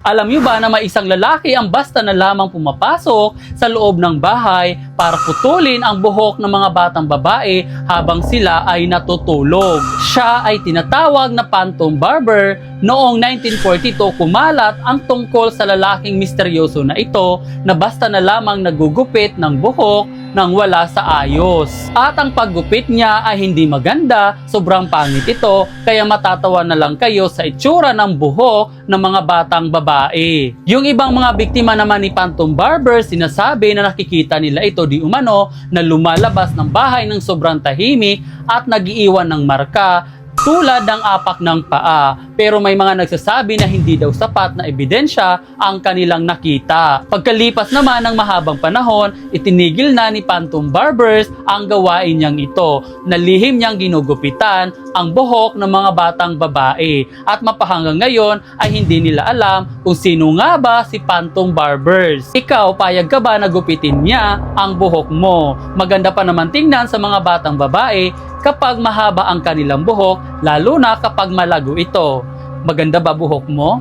Alam niyo ba na may isang lalaki ang basta na lamang pumapasok sa loob ng bahay para putulin ang buhok ng mga batang babae habang sila ay natutulog. Siya ay tinatawag na Phantom Barber. Noong 1942 kumalat ang tungkol sa lalaking misteryoso na ito na basta na lamang nagugupit ng buhok nang wala sa ayos. At ang paggupit niya ay hindi maganda, sobrang pangit ito, kaya matatawa na lang kayo sa itsura ng buhok ng mga batang babae. Yung ibang mga biktima naman ni Phantom Barber, sinasabi na nakikita nila ito di umano na lumalabas ng bahay ng sobrang tahimik at nagiiwan ng marka tulad ng apak ng paa, pero may mga nagsasabi na hindi daw sapat na ebidensya ang kanilang nakita. Pagkalipas naman ng mahabang panahon, itinigil na ni Phantom Barbers ang gawain niyang ito, na lihim niyang ginugupitan ang buhok ng mga batang babae, at mapahanggang ngayon ay hindi nila alam kung sino nga ba si Phantom Barbers. Ikaw, payag ka ba na gupitin niya ang buhok mo? Maganda pa naman tingnan sa mga batang babae kapag mahaba ang kanilang buhok, lalo na kapag malago ito. Maganda ba buhok mo?